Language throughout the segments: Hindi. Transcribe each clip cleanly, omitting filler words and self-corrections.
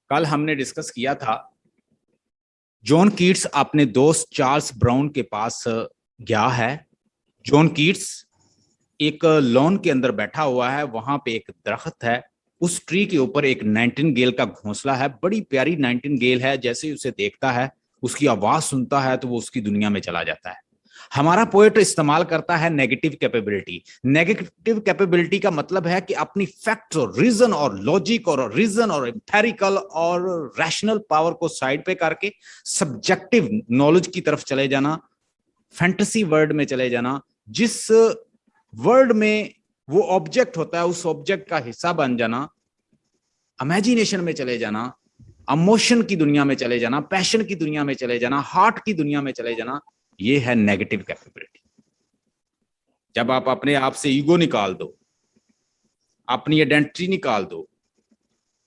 कल हमने डिस्कस किया था, जॉन कीट्स अपने दोस्त चार्ल्स ब्राउन के पास गया है। जॉन कीट्स एक लॉन के अंदर बैठा हुआ है, वहां पे एक दरख्त है, उस ट्री के ऊपर एक नाइटिंगेल का घोंसला है, बड़ी प्यारी नाइटिंगेल है। जैसे ही उसे देखता है, उसकी आवाज सुनता है तो वो उसकी दुनिया में चला जाता है। हमारा पोएट इस्तेमाल करता है नेगेटिव कैपेबिलिटी। नेगेटिव कैपेबिलिटी का मतलब है कि अपनी फैक्ट और रीजन और लॉजिक और रीजन और एम्पेरिकल और रैशनल पावर को साइड पे करके सब्जेक्टिव नॉलेज की तरफ चले जाना, फैंटेसी वर्ल्ड में चले जाना, जिस वर्ल्ड में वो ऑब्जेक्ट होता है उस ऑब्जेक्ट का हिस्सा बन जाना, इमेजिनेशन में चले जाना, इमोशन की दुनिया में चले जाना, पैशन की दुनिया में चले जाना, हार्ट की दुनिया में चले जाना। ये है नेगेटिव कैपेबिलिटी। जब आप अपने आप से ईगो निकाल दो, अपनी आइडेंटिटी निकाल दो,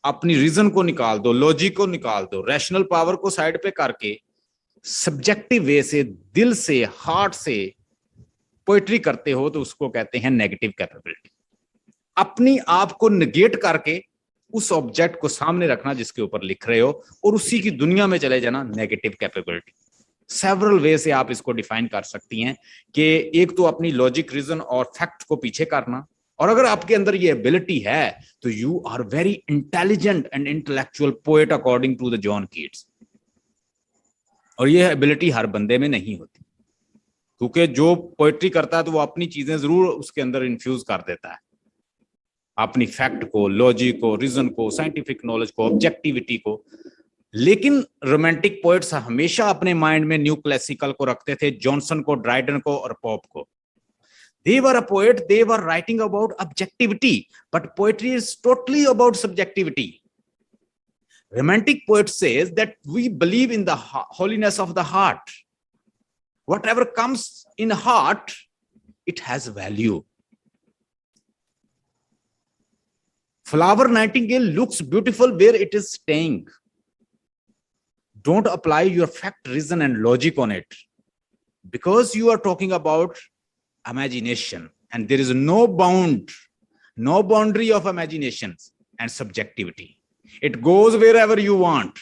अपनी रीजन को निकाल दो, लॉजिक को निकाल दो, रैशनल पावर को साइड पे करके सब्जेक्टिव वे से, दिल से, हार्ट से पोएट्री करते हो, तो उसको कहते हैं नेगेटिव कैपेबिलिटी। अपनी आप को निगेट करके उस ऑब्जेक्ट को सामने रखना जिसके ऊपर लिख रहे हो, और उसी की दुनिया में चले जाना, नेगेटिव कैपेबिलिटी। सेवरल वे से आप इसको डिफाइन कर सकती हैं कि एक तो अपनी लॉजिक, रीजन और फैक्ट को पीछे करना, और अगर आपके अंदर ये एबिलिटी है तो you are very intelligent and intellectual poet according to the John Keats. और ये एबिलिटी हर बंदे में नहीं होती, क्योंकि जो पोएट्री करता है तो वो अपनी चीजें जरूर उसके अंदर इन्फ्यूज कर देता है, अपनी फैक्ट को, लॉजिक को, रीजन को, साइंटिफिक नॉलेज को, ऑब्जेक्टिविटी को। लेकिन रोमांटिक पोएट्स हमेशा अपने माइंड में न्यू क्लासिकल को रखते थे, जॉनसन को, ड्राइडन को और पॉप को। They were a poet, they were writing about objectivity, but poetry is totally about subjectivity. Romantic poet says that we believe in the holiness of the heart. Whatever comes in heart, it has value. Flower nightingale looks beautiful where it is staying. Don't apply your fact, reason and logic on it, because you are talking about imagination, and there is no boundary of imagination and subjectivity. It goes wherever you want.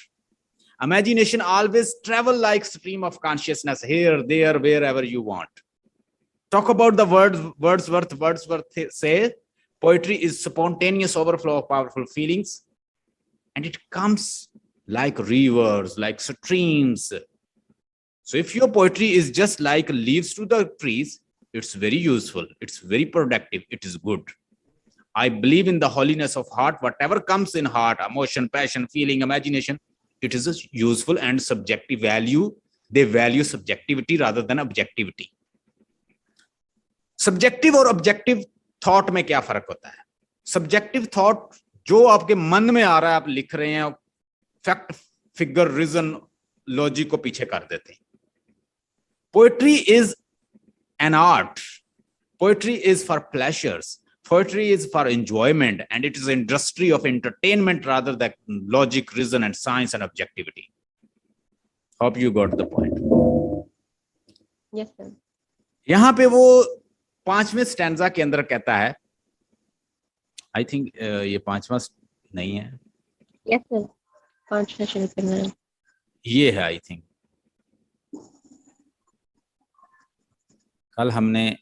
Imagination always travel like stream of consciousness, here, there, wherever you want. Talk about the Wordsworth say, poetry is spontaneous overflow of powerful feelings, and it comes like rivers, like streams. So if your poetry is just like leaves to the trees, it's very useful, it's very productive, it is good. I believe in the holiness of heart. Whatever comes in heart, emotion, passion, feeling, imagination, it is a useful and subjective value. They value subjectivity rather than objectivity. Subjective और ऑब्जेक्टिव थॉट में क्या फर्क होता है? सब्जेक्टिव थॉट जो आपके मन में आ रहा है, आप लिख रहे हैं, फैक्ट, फिगर, रीजन, लॉजिक को पीछे कर देते हैं। Poetry is an art. Poetry is for pleasures. Poetry is for enjoyment, and it is an industry of entertainment rather than logic, reason, and science and objectivity. Hope you got the point. Yes, sir. यहाँ पे वो 5वें स्टैंजा के अंदर कहता है, आई थिंक ये 5वां नहीं है। Yes, sir. 5वां शुरू करना है। ये है आई थिंक। कल हमने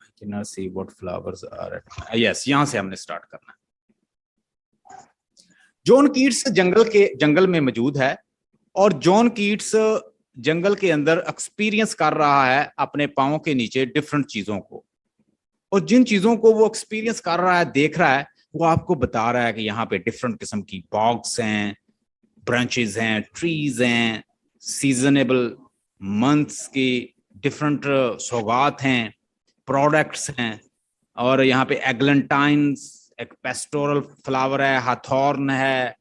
I cannot see what flowers are at. Yes, यहां से हमने स्टार्ट करना है। जॉन कीट्स जंगल में मौजूद है, और जॉन कीट्स जंगल के अंदर एक्सपीरियंस कर रहा है अपने पांवों के नीचे डिफरेंट चीजों को, और जिन चीजों को वो एक्सपीरियंस कर रहा है, देख रहा है, वो आपको बता रहा है कि यहाँ पे डिफरेंट किस्म की बॉग्स हैं, ब्रांचेस हैं, ट्रीज हैं, सीजनेबल मंथ्स की डिफरेंट सौगात हैं, प्रोडक्ट्स हैं, और यहाँ पे एग्लेंटाइन्स, एक पेस्टोरल फ्लावर है, हाथॉर्न है,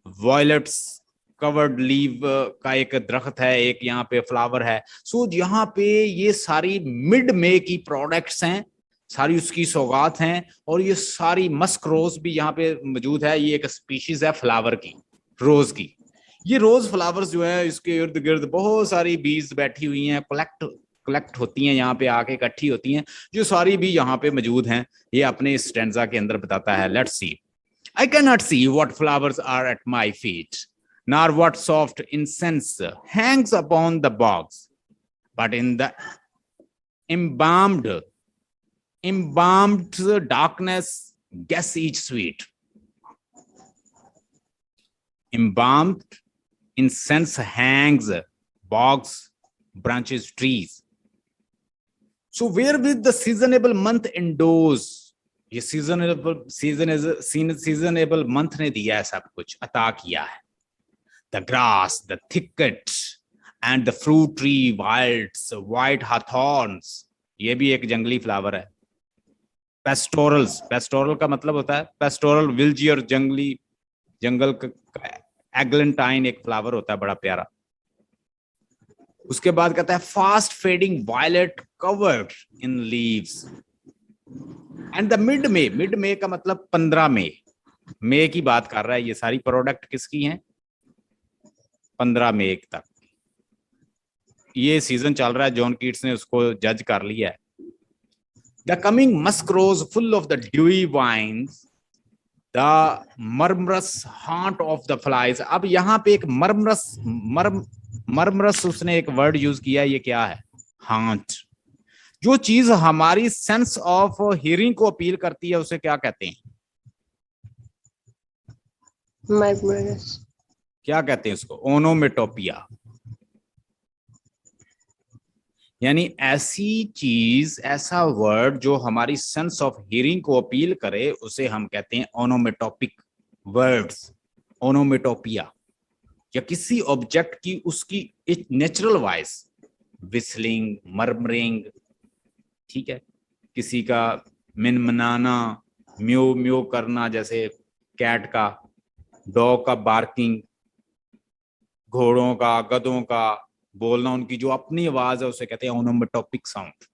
वॉयलेट्स कवर्ड लीव का एक दरख्त है, एक यहाँ पे फ्लावर है। सो यहाँ पे ये सारी मिड मे की प्रोडक्ट्स हैं, सारी उसकी सौगात हैं, और ये सारी मस्क रोज भी यहाँ पे मौजूद है। ये एक स्पीशीज है फ्लावर की, रोज की। ये रोज फ्लावर्स जो है, इसके इर्द गिर्द बहुत सारी बीज बैठी हुई हैं, कलेक्ट होती हैं, यहाँ पे आके इकट्ठी होती हैं, जो सारी भी यहाँ पे मौजूद हैं। ये अपने स्टैंजा के अंदर बताता है। Let's see, I cannot see what flowers are at my feet, nor what soft incense hangs upon the box, but in the embalmed darkness, guess each sweet. Embalmed incense hangs, bogs, branches, trees. So wherewith the seasonable month endures, ये सीजनेबल मंथ ने दिया है, सब कुछ अता किया है. The grass, the thicket, and the fruit tree, white hawthorns, ये भी एक जंगली फ्लावर है. पेस्टोरल्स, पेस्टोरल का मतलब होता है पेस्टोरल विल्जियर, जंगली, जंगल का. एग्लेंटाइन एक फ्लावर होता है बड़ा प्यारा. उसके बाद कहता है fast fading violet covered in leaves. And the mid May का मतलब 15 मई की बात कर रहा है. ये सारी प्रोडक्ट किसकी हैं? 15 मई तक ये सीजन चल रहा है. जॉन कीट्स ने उसको जज कर लिया है. The coming musk rose full of the dewy wines, the murmurous haunt of the flies. अब यहाँ पे एक मर्मरस उसने एक वर्ड यूज किया. ये क्या है? हॉन्ट. जो चीज हमारी सेंस ऑफ हियरिंग को अपील करती है उसे क्या कहते हैं? Murmurous. क्या कहते हैं उसको? ओनोमेटोपिया. यानी ऐसी चीज, ऐसा वर्ड जो हमारी सेंस ऑफ हियरिंग को अपील करे उसे हम कहते हैं ओनोमेटोपिक वर्ड्स, ओनोमेटोपिया. या किसी ऑब्जेक्ट की उसकी नेचुरल वॉइस, विस्लिंग, मर्मरिंग, ठीक है, किसी का मिनमनाना, म्यू म्यू करना, जैसे कैट का, डॉग का बार्किंग, घोड़ों का, गधों का बोलना, उनकी जो अपनी आवाज है उसे कहते हैं ओनोमेटोपिक साउंड.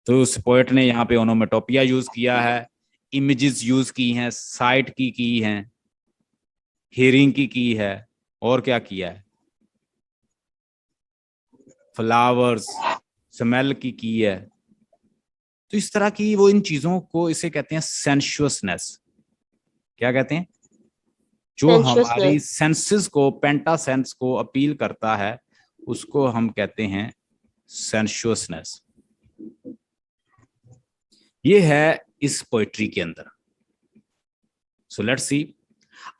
तो उस पोएट ने यहाँ पे ओनोमेटोपिया यूज किया है, इमेजेस यूज की हैं, साइट की हैं, हियरिंग की है, और क्या किया है? फ्लावर्स, स्मेल की है. तो इस तरह की वो इन चीजों को, इसे कहते हैं सेंशुअसनेस. क्या कहते हैं? जो हमारी सेंसेस को, पेंटा सेंस को अपील करता है उसको हम कहते हैं सेंशुअसनेस. ये है इस पोएट्री के अंदर. So let's see.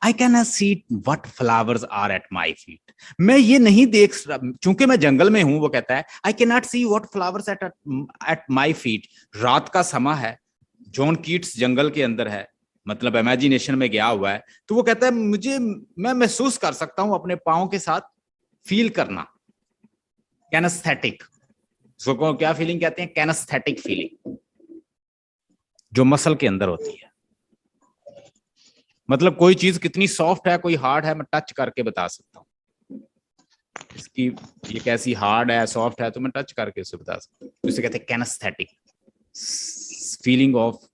I cannot see what flowers are at my feet. मैं ये नहीं देख, चूंकि मैं जंगल में हूं, वो कहता है I cannot see what flowers at my feet. रात का समा है, जॉन कीट्स जंगल के अंदर है, मतलब इमेजिनेशन में गया हुआ है. तो वो कहता है मैं महसूस कर सकता हूं अपने पाँव के साथ, फील करना. कैनेस्थेटिक, उसको क्या फीलिंग कहते हैं? कैनेस्थेटिक फीलिंग, जो मसल के अंदर होती है. मतलब कोई चीज कितनी सॉफ्ट है, कोई हार्ड है, मैं टच करके बता सकता हूँ इसकी ये कैसी हार्ड है, सॉफ्ट है, तो मैं टच करके उसे बता सकता हूँ. तो इसे कहते हैं कैनेस्थेटिक फीलिंग ऑफ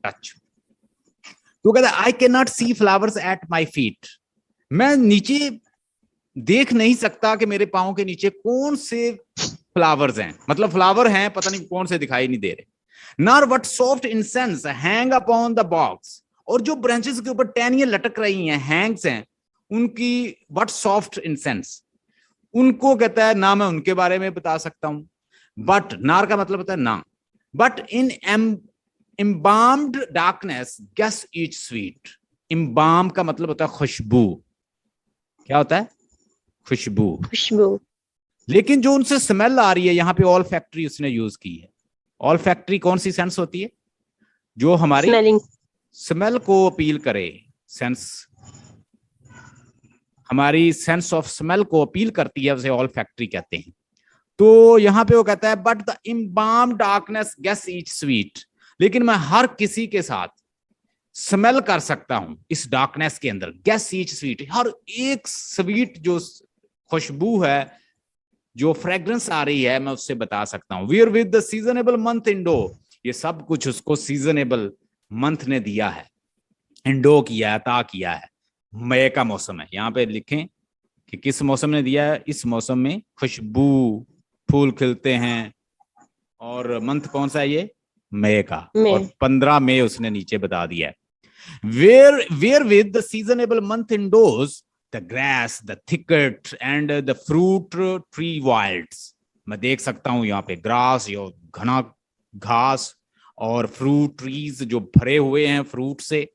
टच. तो कहता है I cannot see flowers at my feet. मैं नीचे देख नहीं सकता कि मेरे पाँव के नीचे कौन से फ्लावर्स हैं, मतलब फ्लावर हैं, पता नहीं कौन से दिखाई नहीं दे रहे. Nor what soft incense hang upon the box. और जो ब्रांचेस के ऊपर टहनियां लटक रही हैं, हैंग्स हैं, उनकी व्हाट सॉफ्ट इंसेंस, उनको कहता है ना मैं उनके बारे में बता सकता हूं. बट नार का मतलब होता है ना. But in embalmed darkness guess each sweet. इम्बाम का मतलब होता है खुशबू. क्या होता है? खुशबू. लेकिन जो उनसे स्मेल आ रही है, यहाँ पे ऑल फैक्ट्री उसने यूज की है. ऑल फैक्ट्री कौन सी सेंस होती है? जो हमारी स्मेल को अपील करे. सेंस, हमारी सेंस ऑफ स्मेल को अपील करती है, उसे ऑल फैक्ट्री कहते हैं. तो यहाँ पे वो कहता है but the embalm darkness guess each sweet. लेकिन मैं हर किसी के साथ स्मेल कर सकता हूं इस डार्कनेस के अंदर. गेस ईच स्वीट, हर एक स्वीट जो खुशबू है, जो फ्रेग्रेंस आ रही है, मैं उससे बता सकता हूं. Where with the seasonable month endow. ये सब कुछ उसको सीजनेबल मंथ ने दिया है, इंडो किया है, अता किया है. मई का मौसम है, यहाँ पे लिखें कि किस मौसम ने दिया है. इस मौसम में खुशबू, फूल खिलते हैं. और मंथ कौन सा है ये? मई का. और 15 मई उसने नीचे बता दिया है. where with the seasonable month indoors, the grass, the thicket and the fruit tree wilds. मैं देख सकता हूं यहाँ पे ग्रास, यो घना घास और फ्रूट ट्रीज जो भरे हुए हैं फ्रूट से,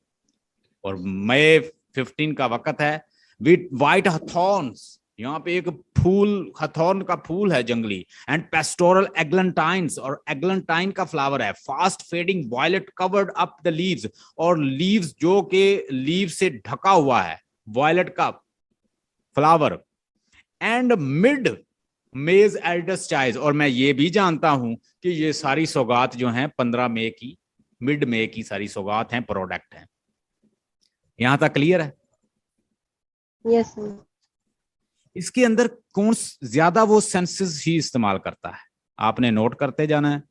और मई 15 का वक्त है, विद वाइट हथॉर्न्स, यहाँ पे एक फूल, हथॉर्न का फूल है जंगली, एंड पेस्टोरल एग्लेंटाइन्स, और एग्लेंटाइन का फ्लावर है, fast fading violet covered up the leaves, और लीव्स जो के लीव से ढका हुआ है, वायलेट का flower, and mid May's eldest चाइज, और मैं ये भी जानता हूं कि ये सारी सौगात जो हैं 15 मई की, मिड मई की सारी सौगात हैं, प्रोडक्ट हैं। यहां तक क्लियर है? Yes, sir. इसके अंदर कौन ज्यादा वो सेंसेस ही इस्तेमाल करता है, आपने नोट करते जाना है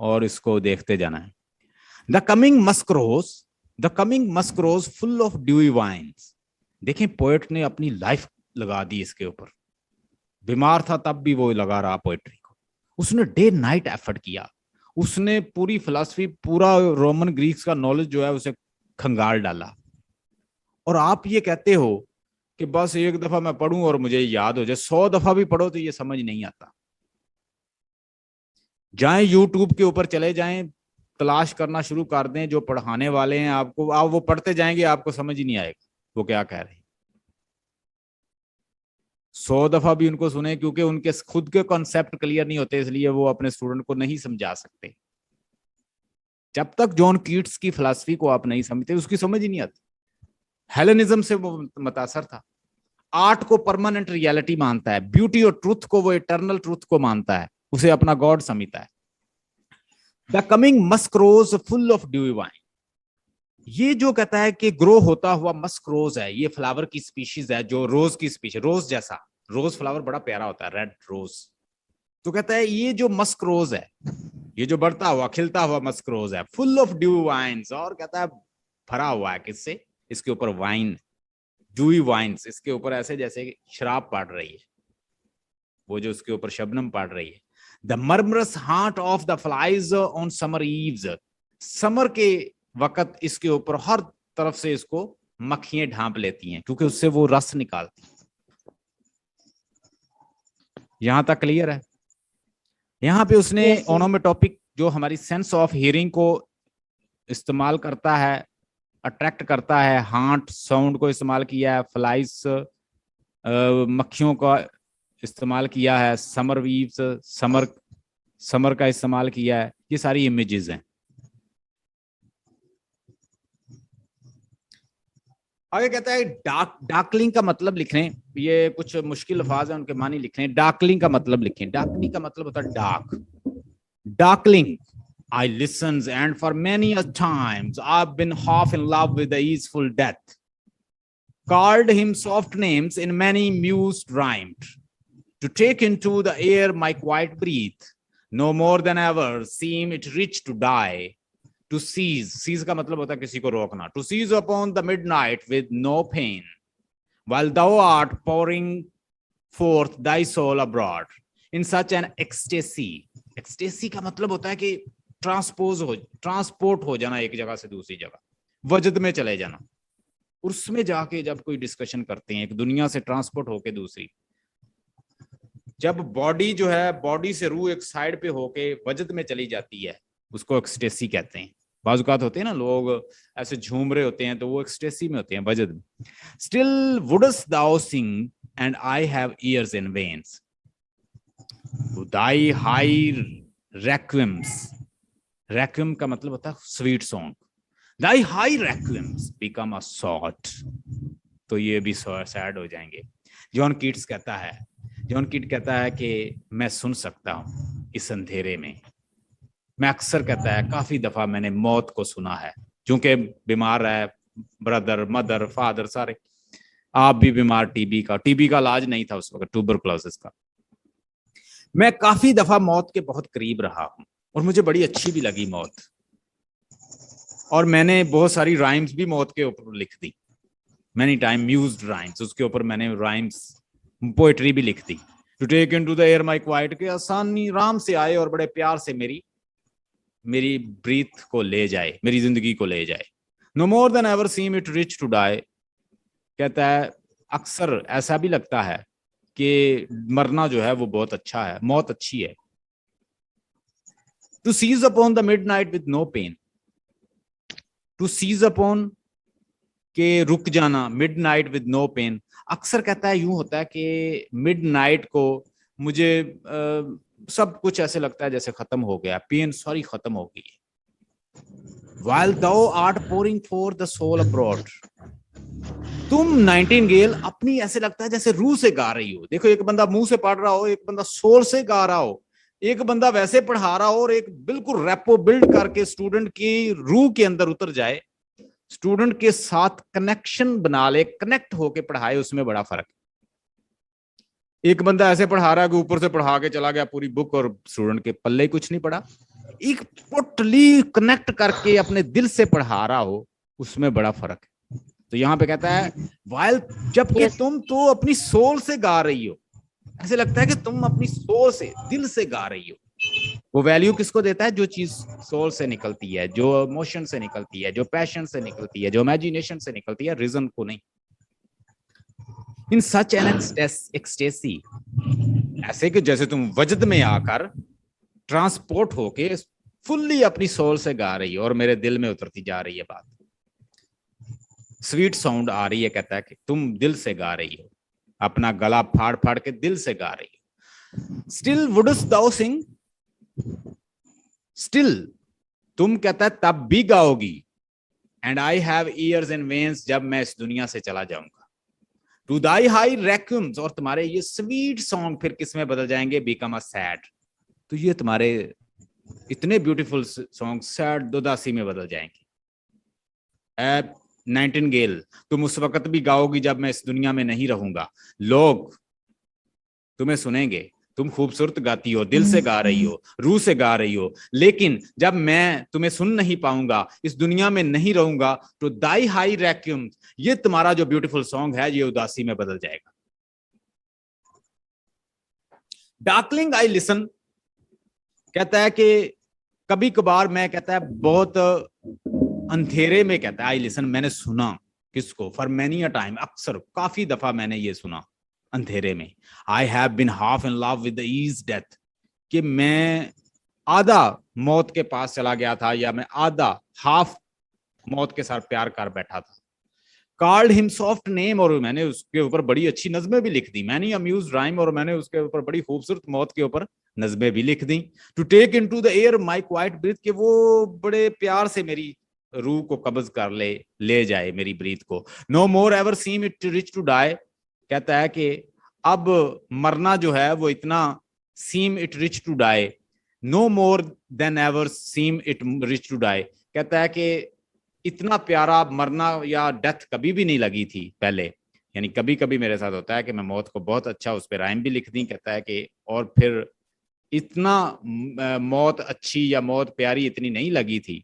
और इसको देखते जाना है। The coming musk rose full of dewy wines. देखें, पोएट ने अपनी लाइफ लगा दी इसके ऊपर, बीमार था तब भी वो लगा रहा पोएट्री को, उसने डे नाइट एफर्ट किया, उसने पूरी फिलॉसफी, पूरा रोमन ग्रीक्स का नॉलेज जो है उसे खंगाल डाला। और आप ये कहते हो कि बस एक दफा मैं पढ़ूं और मुझे याद हो जाए, 100 दफा भी पढ़ो तो ये समझ नहीं आता। जाएं यूट्यूब के ऊपर चले जाएं, तलाश करना शुरू कर दें, जो पढ़ाने वाले हैं आपको, आप वो पढ़ते जाएंगे, आपको समझ ही नहीं आएगा वो क्या कह रहे हैं। 100 दफा भी उनको सुने, क्योंकि उनके खुद के कॉन्सेप्ट क्लियर नहीं होते, इसलिए वो अपने स्टूडेंट को नहीं समझा सकते। जब तक जॉन कीट्स की फिलॉसफी को आप नहीं समझते, उसकी समझ ही नहीं आती। हेलेनिज्म से वो मुतासर था, आर्ट को परमानेंट रियलिटी मानता है, ब्यूटी और ट्रुथ को वो इटर्नल ट्रुथ को मानता है, उसे अपना गॉड समझता है। The coming musk rose full of dewy wine, ये जो कहता है कि ग्रो होता हुआ मस्क्रोज है, ये फ्लावर की स्पीशीज है, जो रोज की स्पीशीज, रोज जैसा, रोज फ्लावर बड़ा प्यारा होता है, रेड रोज। तो कहता है ये जो मस्क्रोज है, ये जो बढ़ता हुआ खिलता हुआ मस्क्रोज है, फुल ऑफ ड्यू वाइन्स, और कहता है भरा हुआ है किससे, इसके ऊपर वाइन, ड्यूई वाइन्स, इसके ऊपर ऐसे जैसे शराब पड़ रही है, वो जो उसके ऊपर शबनम पड़ रही है। The murmurous heart of the flies on summer eves, summer के वक्त इसके ऊपर हर तरफ से इसको मक्खियां ढांप लेती हैं, क्योंकि उससे वो रस निकालती। यहां तक क्लियर है? यहां पे उसने Yes, sir. ओनोमेटोपिक, जो हमारी सेंस ऑफ हियरिंग को इस्तेमाल करता है, अट्रैक्ट करता है, हार्ट साउंड को इस्तेमाल किया है, फ्लाइज मक्खियों का इस्तेमाल किया है, समर वीव्स, समर का इस्तेमाल किया है, ये सारी इमेजेस हैं। आगे कहता है डार्कलिंग का मतलब लिख रहे हैं, ये कुछ मुश्किल अल्फाज है, उनके मानी लिख रहे हैं। डार्कलिंग का मतलब लिखें, डार्कलिंग का मतलब होता है dark, darkling. I listens, and for many a times I've been half in love with the easeful death, called him soft names in many mused rhymed, to take into the air my quiet breath, no more than ever seem it rich to die, to seize का मतलब होता है किसी को रोकना, to seize upon the midnight with no pain, while thou art pouring forth thy soul abroad in such an ecstasy. ecstasy का मतलब होता है कि ट्रांसपोर्ट हो जाना एक जगह से दूसरी जगह, वजद में चले जाना। उसमें जाके जब कोई डिस्कशन करते हैं, एक दुनिया से ट्रांसपोर्ट होके दूसरी, जब बॉडी जो है, बॉडी से रूह एक साइड पे होके वजद में चली जाती है, उसको एक्सटेसी कहते हैं। बाजुकात होते हैं ना, लोग ऐसे झूम रहे होते हैं तो वो एक्सटेसी में होते हैं, वजद में। Still wouldst thou sing and I have ears in veins, thy high requiems, requiem का मतलब होता है sweet song, thy high requiems become a sod, तो ये भी सैड हो जाएंगे। जॉन कीट्स कहता है कि मैं सुन सकता हूं इस अंधेरे में, मैं अक्सर कहता है काफी दफा मैंने मौत को सुना है, क्योंकि बीमार है ब्रदर, मदर, फादर, सारे, आप भी बीमार, टीबी का इलाज नहीं था उस वक्त, ट्यूबरकुलोसिस का। मैं काफी दफा मौत के बहुत करीब रहा हूं और मुझे बड़ी अच्छी भी लगी मौत, और मैंने बहुत सारी राइम्स भी मौत के ऊपर लिख दी, मैनी टाइम म्यूज्ड राइम्स, उसके ऊपर मैंने राइम्स, पोएट्री भी लिख दी। To take into the air my quiet, के आसानी राम से आए और बड़े प्यार से मेरी ब्रीथ को ले जाए, मेरी जिंदगी को ले जाए। No more than ever seem it rich to die, कहता है अक्सर ऐसा भी लगता है कि मरना जो है वो बहुत अच्छा है, मौत अच्छी है। To cease upon the midnight with no pain, to cease upon के रुक जाना, midnight with no pain, अक्सर कहता है यूं होता है कि मिड नाइट को मुझे सब कुछ ऐसे लगता है जैसे खत्म हो गया, पेन सॉरी खत्म हो गई है। while thou art pouring for the soul abroad, तुम नाइटिंगेल अपनी ऐसे लगता है जैसे रूह से गा रही हो। देखो, एक बंदा मुंह से पढ़ रहा हो, एक बंदा सोल से गा रहा हो, एक बंदा वैसे पढ़ा रहा हो और एक बिल्कुल रैपो बिल्ड करके स्टूडेंट की रूह के अंदर उतर जाए, स्टूडेंट के साथ कनेक्शन बना ले, कनेक्ट होके पढ़ाए, उसमें बड़ा फर्क है। एक बंदा ऐसे पढ़ा रहा है कि ऊपर से पढ़ा के चला गया पूरी बुक और स्टूडेंट के पल्ले कुछ नहीं पढ़ा। एक टोटली कनेक्ट करके अपने दिल से पढ़ा रहा हो, उसमें बड़ा फर्क है। तो यहाँ पे कहता है वाइल, जबकि Yes. तुम तो अपनी सोल से गा रही हो, ऐसे लगता है कि तुम अपनी सोल से, दिल से गा रही हो। वो वैल्यू किसको देता है? जो चीज सोल से निकलती है, जो इमोशन से निकलती है, जो पैशन से निकलती है, जो इमेजिनेशन से निकलती है, रीजन को नहीं। इन सच एन एक्सटेसी, ऐसे कि जैसे तुम वजद में आकर ट्रांसपोर्ट होके फुल्ली अपनी सोल से गा रही हो और मेरे दिल में उतरती जा रही है बात, स्वीट साउंड आ रही है। कहता है कि तुम दिल से गा रही हो, अपना गला फाड़ फाड़ के दिल से गा रही हो। स्टिल वुडस्ट दाउ सिंग, स्टिल तुम, कहता है तब भी गाओगी, and I have ears and veins, जब मैं इस दुनिया से चला जाऊंगा। टू दाई हाई रैक्यूम्स, और तुम्हारे ये स्वीट सॉन्ग फिर किस में बदल जाएंगे? बिकम अ सैड, तो ये तुम्हारे इतने ब्यूटीफुल सॉन्ग सैड, दुदासी में बदल जाएंगे। नाइटिंगेल, तुम उस वक्त भी गाओगी जब मैं इस दुनिया में नहीं रहूंगा, लोग तुम्हें सुनेंगे, तुम खूबसूरत गाती हो, दिल से गा रही हो, रूह से गा रही हो, लेकिन जब मैं तुम्हें सुन नहीं पाऊंगा, इस दुनिया में नहीं रहूंगा, तो दाई हाई रैक्यूम, ये तुम्हारा जो ब्यूटीफुल सॉन्ग है ये उदासी में बदल जाएगा। डार्कलिंग आई लिसन, कहता है कि कभी कभार मैं, कहता है बहुत अंधेरे में, कहता है आई लिसन, मैंने सुना, किसको? फॉर मैनी अ टाइम, अक्सर काफी दफा मैंने ये सुना अंधेरे में। I have been half in love with the ease death, कि मैं आधा मौत के पास चला गया था, या मैं आधा हाफ मौत के साथ प्यार कर बैठा था। कॉल्ड हिम सॉफ्ट नेम, और मैंने उसके ऊपर बड़ी अच्छी नज़में भी लिख दी, मैनी अम्यूज राइम, और मैंने उसके ऊपर बड़ी खूबसूरत मौत के ऊपर नज़में भी लिख दी। To take into the air my quiet breath, कि वो बड़े प्यार से मेरी रूह को कब्ज कर ले जाए, मेरी ब्रीथ को। No more ever seem it rich to die, कहता है कि अब मरना जो है वो इतना, seem it rich to die, no more than ever seem it rich to die, कहता है कि इतना प्यारा मरना या डेथ कभी भी नहीं लगी थी पहले। यानी कभी कभी मेरे साथ होता है कि मैं मौत को बहुत अच्छा, उस पर राइम भी लिख दी, कहता है कि और फिर इतना मौत अच्छी या मौत प्यारी इतनी नहीं लगी थी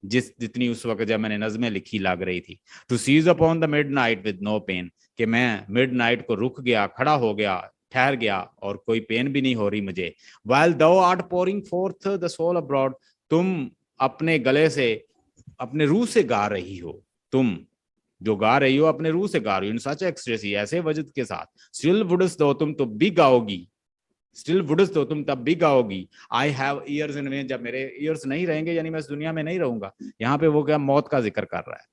जितनी उस वक्त जब मैंने नज़में लिखी लग रही थी। To cease upon the midnight with no pain, कि मैं मिड नाइट को रुक गया, खड़ा हो गया, ठहर गया, और कोई पेन भी नहीं हो रही मुझे। while thou art pouring forth the soul abroad, तुम अपने गले से, अपने रूह से गा रही हो, तुम जो गा रही हो अपने रूह से गा रही हो, इन सच एक्सट्रेसी, ऐसे वजद के साथ। स्टिल वुडस्ट दो, तुम तो भी गाओगी, स्टिल वुडस्ट दो, तुम तब भी गाओगी। I have ears in vain, जब मेरे ईयर्स नहीं रहेंगे, यानी मैं इस दुनिया में नहीं रहूंगा। यहाँ पे वो क्या मौत का जिक्र कर रहा है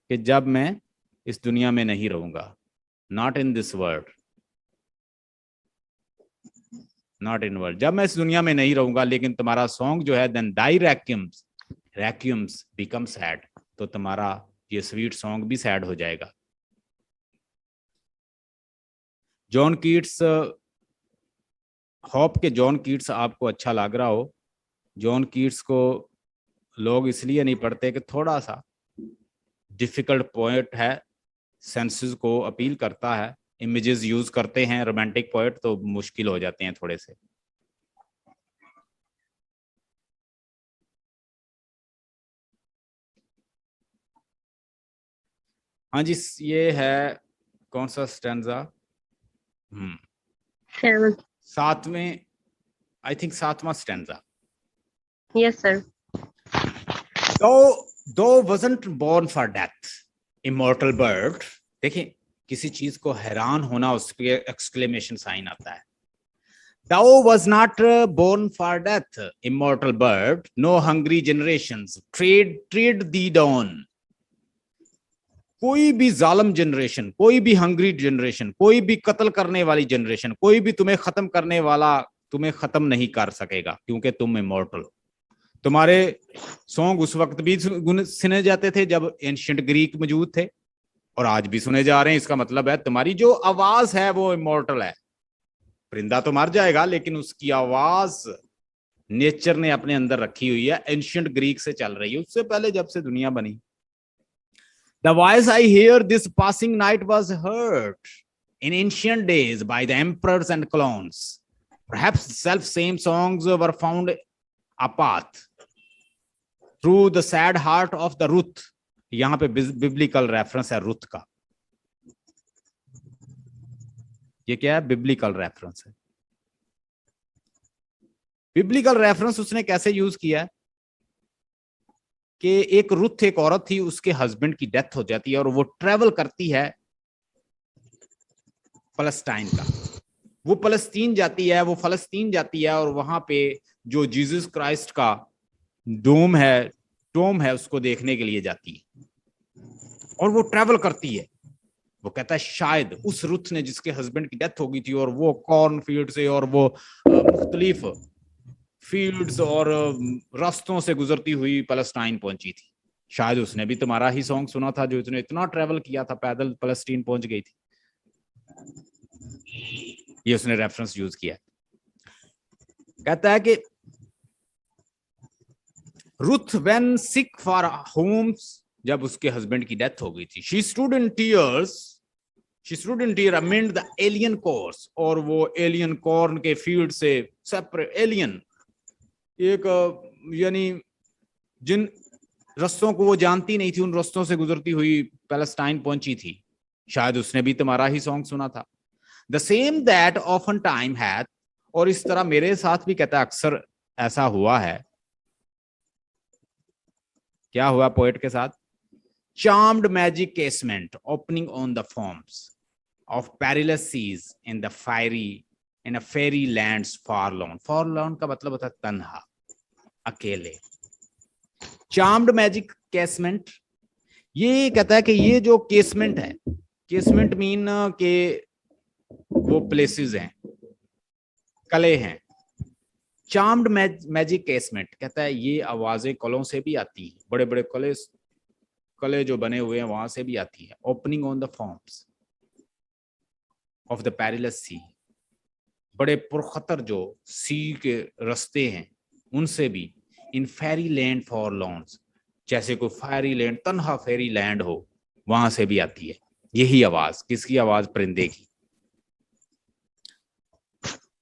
कि जब मैं इस दुनिया में नहीं रहूंगा, not in this world, not in world, जब मैं इस दुनिया में नहीं रहूंगा, लेकिन तुम्हारा सॉन्ग जो है, देन दाई रैक्यूम्स बिकम सैड, तो तुम्हारा ये स्वीट सॉन्ग भी सैड हो जाएगा। जॉन कीट्स, होप के जॉन कीट्स आपको अच्छा लग रहा हो। जॉन कीट्स को लोग इसलिए नहीं पढ़ते कि थोड़ा सा डिफिकल्ट पोएट है, सेंसेस को अपील करता है, इमेजेस यूज करते हैं, रोमांटिक पोएट, तो मुश्किल हो जाते हैं थोड़े से। हाँ जी, ये है कौन सा स्टैंजा? Seven. सातवें, आई थिंक सातवां stanza. Yes, sir. Though wasn't born for death, immortal bird. देखिए किसी चीज को हैरान होना, उस पे एक्सक्लेमेशन साइन आता है. Thou was not born for death, immortal bird. No hungry generations trade thee down. कोई भी जालम जनरेशन, कोई भी हंग्री जनरेशन, कोई भी कत्ल करने वाली जनरेशन, कोई भी तुम्हें खत्म करने वाला तुम्हें खत्म नहीं कर सकेगा, क्योंकि तुम इमॉर्टल. तुम्हारे सॉन्ग उस वक्त भी सुने जाते थे जब एंशिएंट ग्रीक मौजूद थे, और आज भी सुने जा रहे हैं. इसका मतलब है तुम्हारी जो आवाज है वो इमॉर्टल है. परिंदा तो मर जाएगा, लेकिन उसकी आवाज नेचर ने अपने अंदर रखी हुई है, एंशिएंट ग्रीक से चल रही है, उससे पहले जब से दुनिया बनी. The voice I hear this passing night was heard in ancient days by the emperors and clones. Perhaps self same songs were found apart through the sad heart of the Ruth. यहां पे बिब्लिकल रेफरेंस है रुथ का. ये क्या है? बिब्लिकल रेफरेंस है. बिब्लिकल रेफरेंस उसने कैसे यूज किया है कि एक रुथ एक औरत थी, उसके हस्बैंड की डेथ हो जाती है और वो ट्रेवल करती है फलस्तीन का. वो फलस्तीन जाती है, वो फलस्तीन जाती है, और वहां पे जो जीसस क्राइस्ट का टोम है उसको देखने के लिए जाती है, और वो ट्रेवल करती है. वो कहता है शायद उस रुथ ने जिसके हस्बैंड की डेथ हो गई थी, और वो कॉर्न फील्ड से और वो मुख्तलिफ फील्ड्स और रास्तों से गुजरती हुई फलस्तीन पहुंची थी. शायद उसने भी तुम्हारा ही सॉन्ग सुना था, जो उसने इतना ट्रेवल किया था, पैदल फलस्तीन पहुंच गई थी. ये उसने रेफरेंस यूज किया. कहता है कि Ruth when sick for homes, जब उसके हस्बैंड की डेथ हो गई थी, she stood in tear amid the alien course, और वो एलियन कॉर्न के फील्ड से सेपरेट एलियन, एक यानी जिन रस्तों को वो जानती नहीं थी, उन रस्तों से गुजरती हुई पैलेस्टाइन पहुंची थी. शायद उसने भी तुम्हारा ही सॉन्ग सुना था. The same that often time hath, और इस तरह मेरे साथ भी कहता है अक्सर ऐसा हुआ है. क्या हुआ पोएट के साथ? Charmed magic casement opening on the forms of perilous seas in a fairy lands forlorn. Forlorn का मतलब होता है तन्हा, अकेले. चार्म्ड मैजिक केसमेंट, ये कहता है कि ये जो केसमेंट है, केसमेंट मीन के वो प्लेसेस हैं, कले हैं. चार्म्ड मैजिक केसमेंट कहता है ये आवाजें कलों से भी आती है, बड़े बड़े कले जो बने हुए हैं वहां से भी आती है. Opening on the forms of the perilous sea, बड़े पुरखतर जो सी के रास्ते हैं उनसे भी. In fairy land forlorn, जैसे कोई फेरी लैंड, तन्हा फेरी लैंड हो, वहां से भी आती है. यही आवाज किसकी? आवाज परिंदे की.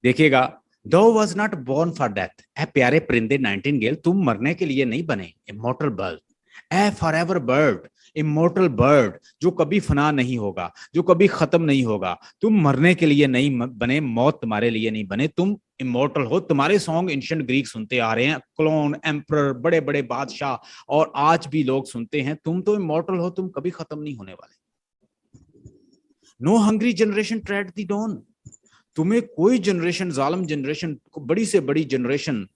देखिएगा, thou was not born for death. ए प्यारे परिंदे नाइटिंगेल, तुम मरने के लिए नहीं बने. इमॉर्टल बर्ड, ए फॉरएवर बर्ड, इमॉर्टल बर्ड, जो कभी फना नहीं होगा, जो कभी खत्म नहीं होगा. तुम मरने के लिए नहीं बने, मौत तुम्हारे लिए नहीं बने, तुम इमॉर्टल हो. तुम्हारे सॉन्ग एंशिएंट ग्रीक सुनते आ रहे हैं, क्लोन, एम्परर, बड़े बड़े बादशाह, और आज भी लोग सुनते हैं. तुम तो इमॉर्टल हो, तुम कभी खत्म नहीं होने वाले. No hungry generation tread the down. तुम्हें कोई जनरेशन, जालम जनरेशन, बड़ी से बड़ी जनरेशन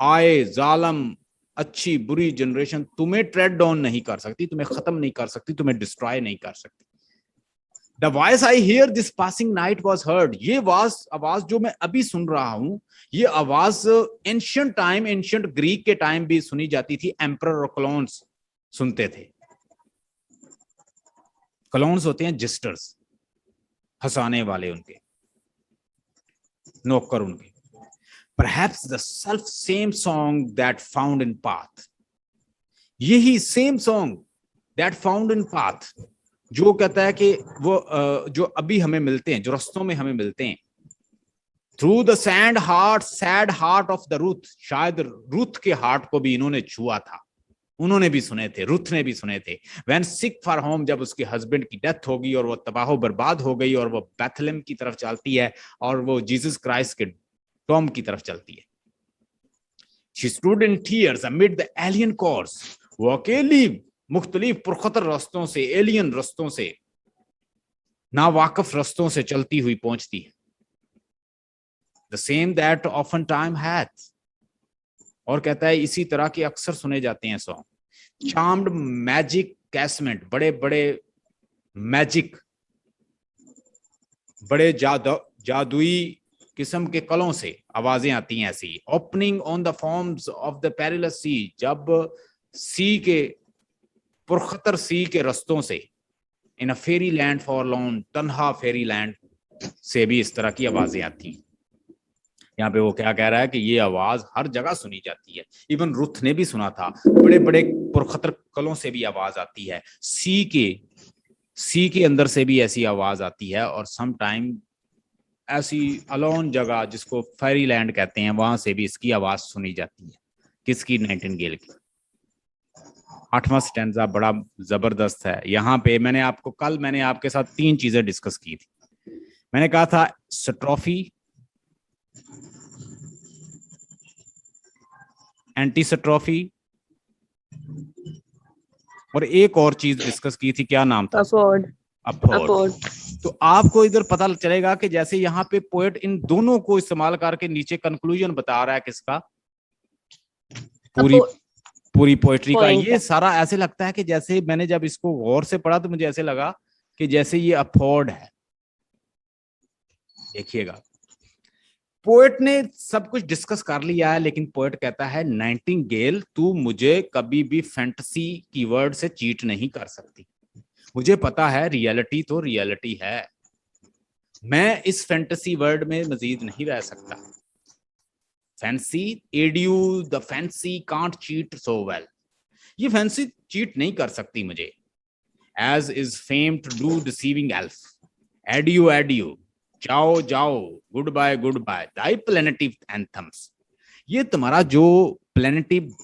आए, जालम, अच्छी बुरी जनरेशन तुम्हें ट्रेड डाउन नहीं कर सकती, तुम्हें खत्म नहीं कर सकती, तुम्हें डिस्ट्रॉय नहीं कर सकती. The voice I hear this passing night was heard. ये आवाज जो मैं अभी सुन रहा हूं, ये आवाज एंशिएंट टाइम, एंशिएंट ग्रीक के टाइम भी सुनी जाती थी. एम्परर और क्लोन्स सुनते थे. क्लोन्स होते हैं जिस्टर्स, हंसाने वाले, उनके नौकर उनके. Perhaps the self same song that found in path, यही same song that found in path, जो कहता है कि वो जो अभी हमें मिलते हैं, जो रास्तों में हमें मिलते हैं. Through the sad heart of the Ruth, शायद रुथ के हार्ट को भी इन्होंने छुआ था, उन्होंने भी सुने थे, रुथ ने भी सुने थे. When sick for home, जब उसके हस्बैंड की डेथ होगी और वो तबाह बर्बाद हो गई, और वो बैथलेम की तरफ चलती है, और वो जीसस क्राइस्ट के टॉम की तरफ चलती है. She stood in tears amid the alien chorus, वो अकेली मुख्तलिफ पुरखतर रास्तों से, एलियन रास्तों से, नावाकिफ रास्तों से चलती हुई पहुंचती है। The same that often time hath, और कहता है इसी तरह के अक्सर सुने जाते हैं सॉन्ग। चार्म्ड मैजिक कैसमेंट, बड़े बड़े मैजिक, बड़े जादुई किस्म के कलों से आवाजें आती हैं ऐसी। Opening on the forms of the perilous sea, जब सी के पुरखतर सी के रस्तों से, इन अ फेरी लैंड फॉरलॉर्न, तन्हा फेरी लैंड से भी इस तरह की आवाजें आती हैं। यहाँ पे वो क्या कह रहा है कि ये आवाज हर जगह सुनी जाती है। इवन रुथ ने भी सुना था, बड़े बड़े पुरखतर कलों से भी आवाज आती है, सी के अंदर से भी ऐसी आवाज आती है, और सम टाइम ऐसी अलोन जगह जिसको फेरी लैंड कहते हैं, वहां से भी इसकी आवाज सुनी जाती है। किसकी? नाइटिंगेल की। 8वां स्टैंजा बड़ा जबरदस्त है। यहाँ पे मैंने आपके साथ 3 चीजें डिस्कस की थी। मैंने कहा था स्ट्रोफी, एंटी स्ट्रोफी, और एक और चीज डिस्कस की थी, क्या नाम था? अफोर्ड। तो आपको इधर पता चलेगा कि जैसे यहाँ पे पोएट इन दोनों को इस्तेमाल करके नीचे कंक्लूजन बता रहा है किसका, पूरी पोएट्री का। ये सारा ऐसे लगता है कि जैसे मैंने जब इसको गौर से पढ़ा तो मुझे ऐसे लगा कि जैसे ये अफोर्ड है। देखिएगा, पोएट ने सब कुछ डिस्कस कर लिया है, लेकिन पोएट कहता है नाइटिंगेल तू मुझे कभी भी फैंटेसी कीवर्ड से चीट नहीं कर सकती। मुझे पता है रियलिटी तो रियलिटी है, मैं इस फैंटेसी वर्ल्ड में मजीद नहीं रह सकता। Fancy adieu the fancy can't cheat so well, ये फैंसी चीट नहीं कर सकती मुझे। As is fame to do deceiving elf, adieu adieu, जाओ जाओ, goodbye goodbye, thy plaintive anthems. ये तुम्हारा जो प्लेनेटिव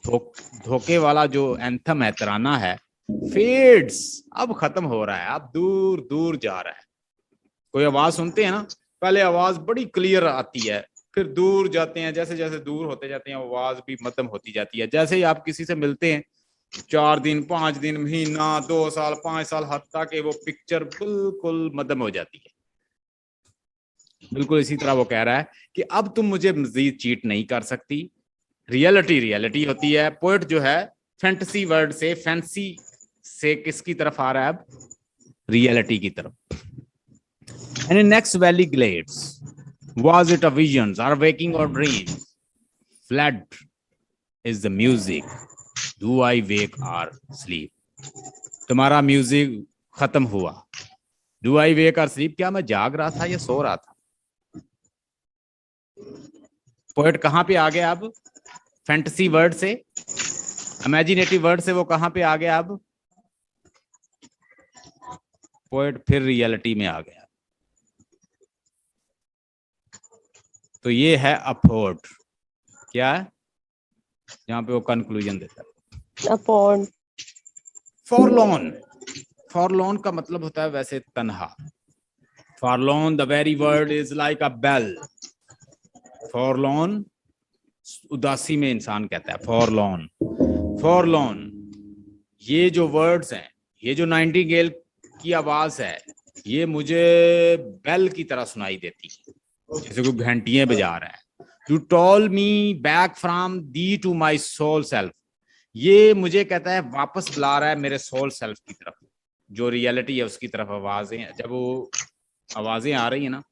धोखे वाला जो एंथम है, तराना है, फेड्स, अब खत्म हो रहा है, अब दूर दूर जा रहा है। कोई आवाज सुनते हैं ना, पहले आवाज बड़ी क्लियर आती है, फिर दूर जाते हैं, जैसे जैसे दूर होते जाते हैं आवाज भी मध्यम होती जाती है। जैसे ही आप किसी से मिलते हैं, 4 दिन 5 दिन, महीना, 2 साल 5 साल, हद तक वो पिक्चर बिल्कुल मध्यम हो जाती है। बिल्कुल इसी तरह वो कह रहा है कि अब तुम मुझे मजीद चीट नहीं कर सकती। रियलिटी रियलिटी होती है। पोएट जो है फैंटेसी वर्ड से, फैंसी से किसकी तरफ आ रहा है? अब रियलिटी की तरफ। And in next valley glades, was it a visions or waking or dreams? Fled is the music. Do I wake or sleep? तुम्हारा म्यूजिक खत्म हुआ। Do I wake or sleep? क्या मैं जाग रहा था या सो रहा था? पोएट कहां पे आ गया अब? फैंटेसी वर्ड से, इमेजिनेटिव वर्ड से वो कहां पे आ गया अब? पोएट फिर रियलिटी में आ गया। तो ये है अफोर्ड। क्या है? यहाँ पे वो कंक्लूजन देता है अफोर्ड। फॉरलॉन, फॉरलॉन का मतलब होता है वैसे तन्हा। Forlorn the very word is like a bell. Forlorn उदासी में इंसान कहता है फॉरलॉन। फॉरलॉन, ये जो वर्ड्स हैं, ये जो नाइटिंगेल की आवाज है, ये मुझे बेल की तरह सुनाई देती है, जैसे कोई घंटियां बजा रहा है। To toll me back from thee to my sole self, ये मुझे कहता है वापस बुला रहा है मेरे सोल सेल्फ की तरफ, जो रियलिटी है उसकी तरफ। आवाजें, जब वो आवाजें आ रही है ना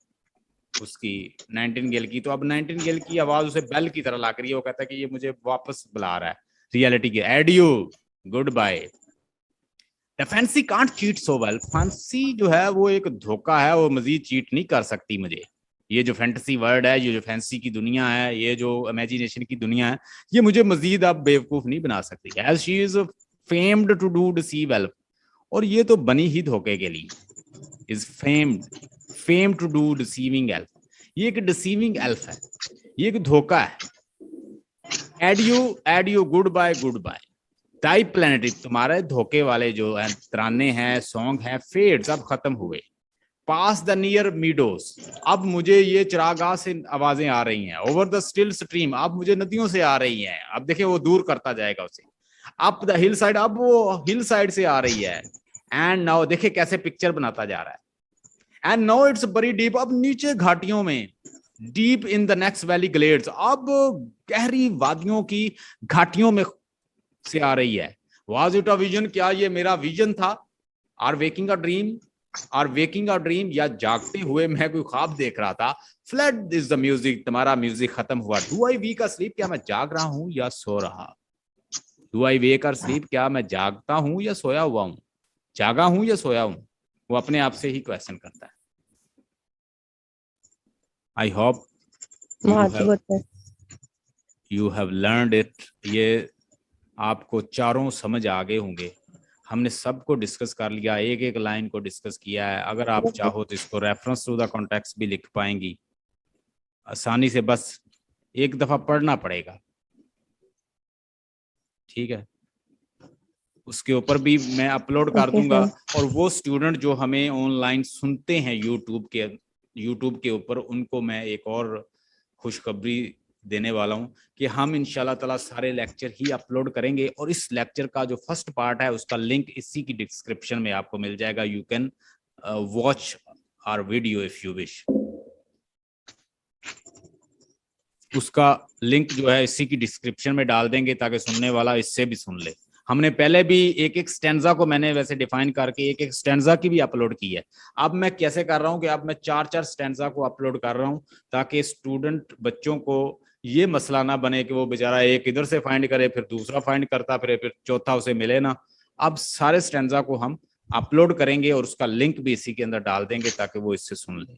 उसकी, नाइटिंगेल की, तो अब नाइटिंगेल की आवाज उसे बेल की तरह लग रही है। वो कहता है कि ये मुझे वापस बुला रहा है रियलिटी के। Adieu, goodbye. The fancy can't cheat so well, fancy जो है वो एक धोखा है, वो मजीद चीट नहीं कर सकती मुझे। ये जो फैंटेसी वर्ड है, ये जो फैंसी की दुनिया है, ये जो इमेजिनेशन की दुनिया है, ये मुझे मजीद अब बेवकूफ नहीं बना सकती। As she is famed to do deceive elf, और ये तो बनी ही धोखे के लिए। Is fame to do deceiving elf, ये एक डिसीविंग एल्फ है, ये एक धोखा है। Adieu goodbye goodbye, type planet, तुम्हारे धोखे वाले जो है तराने हैं, सॉन्ग हैं, फेड्स अब खत्म हुए। पास द नियर मीडोज, अब मुझे ये चरागाह से आवाजें आ रही हैं। ओवर द स्टिल स्ट्रीम, अब मुझे नदियों से आ रही हैं। अब देखिए वो दूर करता जाएगा उसे। अप द हिल साइड, अब वो हिल साइड से आ रही है। एंड नाउ देखिए कैसे पिक्चर बनाता जा रहा है। And now it's very deep, अब नीचे घाटियों में, deep in the next valley glades, अब गहरी वादियों की घाटियों में से आ रही है। वाज इट अ विजन, क्या ये मेरा विजन था? Or waking a dream, or waking a dream, या जागते हुए मैं कोई ख्वाब देख रहा था? फ्लड इज द म्यूजिक, तुम्हारा म्यूजिक खत्म हुआ। Do I wake a sleep, क्या मैं जाग रहा हूं या सो रहा? Do I wake a sleep, क्या मैं जागता हूं या सोया हुआ हूं? जागा हूं या सोया हूं? वो अपने आप से ही क्वेश्चन करता है। I hope you have learned it. ये आपको चारों समझ आ गए होंगे। हमने सबको डिस्कस कर लिया, एक एक लाइन को डिस्कस किया है। अगर आप चाहो तो इसको रेफरेंस टू द कॉन्टेक्स्ट भी लिख पाएंगी आसानी से, बस एक दफा पढ़ना पड़ेगा, ठीक है? उसके ऊपर भी मैं अपलोड कर दूंगा। और वो स्टूडेंट जो हमें ऑनलाइन सुनते हैं यूट्यूब के ऊपर, उनको मैं एक और खुशखबरी देने वाला हूं कि हम इंशाल्लाह ताला सारे लेक्चर ही अपलोड करेंगे। और इस लेक्चर का जो फर्स्ट पार्ट है उसका लिंक इसी की डिस्क्रिप्शन में आपको मिल जाएगा। You can watch our video if you wish. उसका लिंक जो है इसी की डिस्क्रिप्शन में डाल देंगे ताकि सुनने वाला इससे भी सुन ले। हमने पहले भी एक एक स्टैंजा को मैंने वैसे डिफाइन करके एक एक स्टैंजा की भी अपलोड की है। अब मैं कैसे कर रहा हूं कि अब मैं 4-4 स्टैंजा को अपलोड कर रहा हूं ताकि स्टूडेंट बच्चों को ये मसला ना बने कि वो बेचारा एक इधर से फाइंड करे, फिर दूसरा फाइंड करता फिर चौथा उसे मिले ना। अब सारे स्टैंजा को हम अपलोड करेंगे और उसका लिंक भी इसी के अंदर डाल देंगे ताकि वो इससे सुन ले।